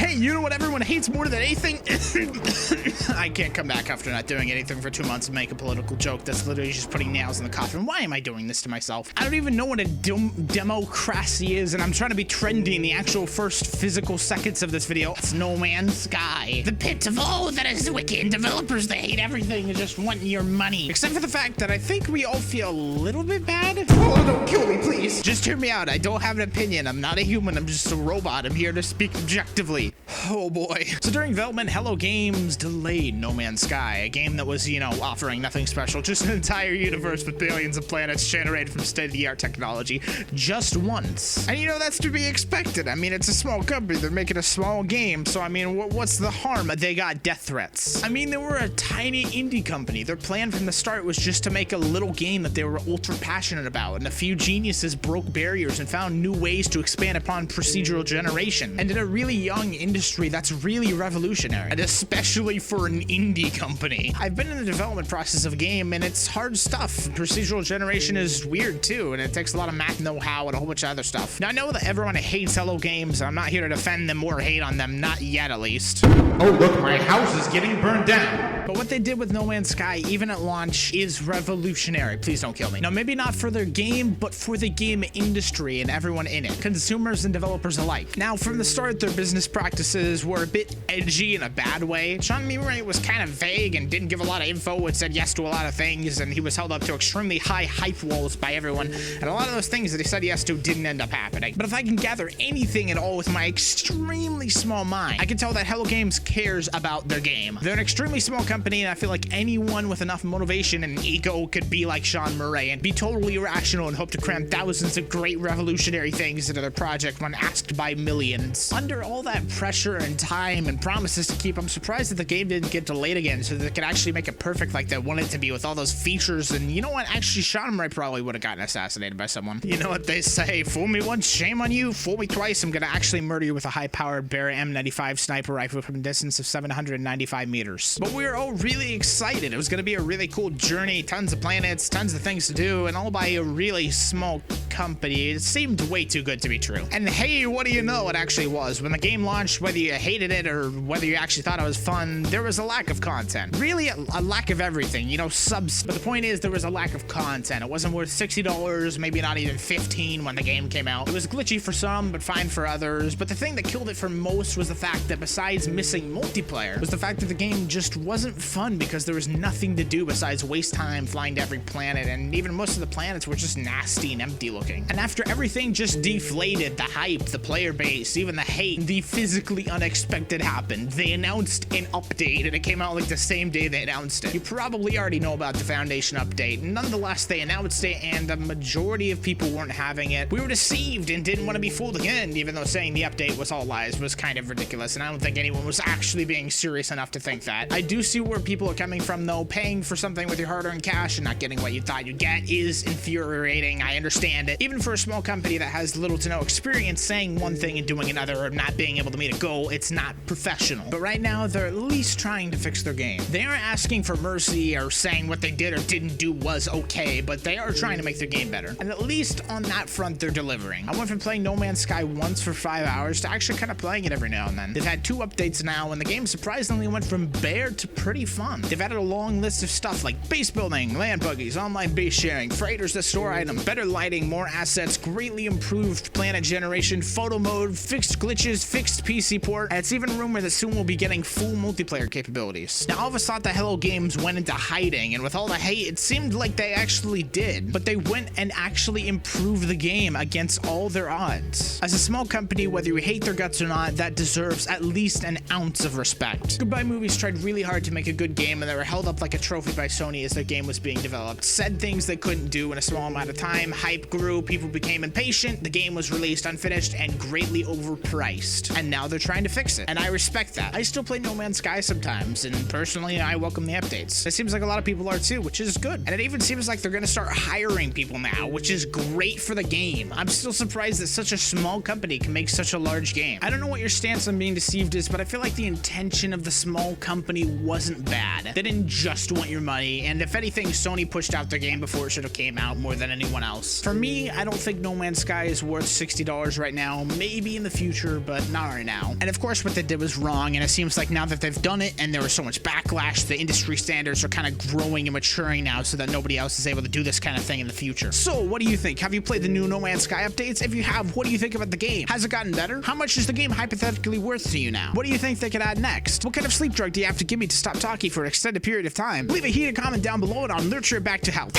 Hey, you know what everyone hates more than anything? I can't come back after not doing anything for 2 months and make a political joke that's literally just putting nails in the coffin. Why am I doing this to myself? I don't even know what a democracy is, and I'm trying to be trendy in the actual first physical seconds of this video. It's No Man's Sky. The pit of all that is wicked. Developers, they hate everything and just want your money. Except for the fact that I think we all feel a little bit bad. Oh, don't kill me, please. Just hear me out. I don't have an opinion. I'm not a human. I'm just a robot. I'm here to speak objectively. Oh boy. So during development, Hello Games delayed No Man's Sky, a game that was, you know, offering nothing special, just an entire universe with billions of planets generated from state-of-the-art technology, just once. And you know, that's to be expected. I mean, it's a small company. They're making a small game, so I mean, what's the harm? They got death threats. I mean, they were a tiny indie company. Their plan from the start was just to make a little game that they were ultra passionate about, and a few geniuses broke barriers and found new ways to expand upon procedural generation. And in a really young industry, that's really revolutionary, and especially for an indie company. I've been in the development process of a game, and it's hard stuff. Procedural generation is weird too, and it takes a lot of math know-how and a whole bunch of other stuff. Now, I know that everyone hates Hello Games. I'm not here to defend them or hate on them, not yet at least. Oh look, my house is getting burned down. But what they did with No Man's Sky, even at launch, is revolutionary. Please don't kill me. Now, maybe not for their game, but for the game industry and everyone in it, consumers and developers alike. Now, from the start, their business practices were a bit edgy in a bad way. Sean Memeray was kind of vague and didn't give a lot of info and said yes to a lot of things, and he was held up to extremely high hype walls by everyone, and a lot of those things that he said yes to didn't end up happening. But if I can gather anything at all with my extremely small mind, I can tell that Hello Games cares about their game. They're an extremely small company, and I feel like anyone with enough motivation and ego could be like Sean Murray and be totally irrational and hope to cram thousands of great revolutionary things into their project when asked by millions. Under all that pressure and time and promises to keep, I'm surprised that the game didn't get delayed again so that they could actually make it perfect like they wanted it to be with all those features. And you know what? Actually, Sean Murray probably would have gotten assassinated by someone. You know what they say? Fool me once, shame on you. Fool me twice, I'm gonna actually murder you with a high-powered Barrett M95 sniper rifle from a distance of 795 meters. But we were all really excited. It was gonna be a really cool journey, tons of planets, tons of things to do, and all by a really small company. It seemed way too good to be true. And hey, what do you know? It actually was. When the game launched, whether you hated it or whether you actually thought it was fun, there was a lack of content. Really, a lack of everything. You know, subs. But the point is, there was a lack of content. It wasn't worth $60, maybe not even $15 when the game came out. It was glitchy for some, but fine for others. But the thing that killed it for most was the fact that besides missing multiplayer, was the fact that the game just wasn't fun because there was nothing to do besides waste time flying to every planet, and even most of the planets were just nasty and empty looking. And after everything just deflated, the hype, the player base, even the hate, the physically unexpected happened. They announced an update, and it came out like the same day they announced it. You probably already know about the Foundation update. Nonetheless, they announced it, and the majority of people weren't having it. We were deceived and didn't want to be fooled again, even though saying the update was all lies was kind of ridiculous, and I don't think anyone was actually being serious enough to think that. I do see where people are coming from, though. Paying for something with your hard-earned cash and not getting what you thought you'd get is infuriating. I understand it. Even for a small company that has little to no experience, saying one thing and doing another or not being able to meet a goal, it's not professional. But right now, they're at least trying to fix their game. They aren't asking for mercy or saying what they did or didn't do was okay, but they are trying to make their game better. And at least on that front, they're delivering. I went from playing No Man's Sky once for 5 hours to actually kind of playing it every now and then. They've had 2 updates now, and the game surprisingly went from bare to pretty fun. They've added a long list of stuff like base building, land buggies, online base sharing, freighters that store items, better lighting, more assets, greatly improved planet generation, photo mode, fixed glitches, fixed PC port, and it's even rumored that soon we'll be getting full multiplayer capabilities. Now, all of us thought that Hello Games went into hiding, and with all the hate, it seemed like they actually did, but they went and actually improved the game against all their odds. As a small company, whether you hate their guts or not, that deserves at least an ounce of respect. Goodbye Movies tried really hard to make a good game, and they were held up like a trophy by Sony as their game was being developed. Said things they couldn't do in a small amount of time, hype grew, people became impatient, the game was released unfinished and greatly overpriced. And now they're trying to fix it, and I respect that. I still play No Man's Sky sometimes, and personally, I welcome the updates. It seems like a lot of people are too, which is good. And it even seems like they're gonna start hiring people now, which is great for the game. I'm still surprised that such a small company can make such a large game. I don't know what your stance on being deceived is, but I feel like the intention of the small company wasn't bad. They didn't just want your money, and if anything, Sony pushed out their game before it should have came out more than anyone else. For me, I don't think No Man's Sky is worth $60 right now. Maybe in the future, but not right now. now. And of course, what they did was wrong, and it seems like now that they've done it and there was so much backlash, the industry standards are kind of growing and maturing now so that nobody else is able to do this kind of thing in the future. So, what do you think? Have you played the new No Man's Sky updates? If you have, what do you think about the game? Has it gotten better? How much is the game hypothetically worth to you now? What do you think they could add next? What kind of sleep drug do you have to give me to stop talking for an extended period of time? Leave a heated comment down below and I'll nurture it back to health.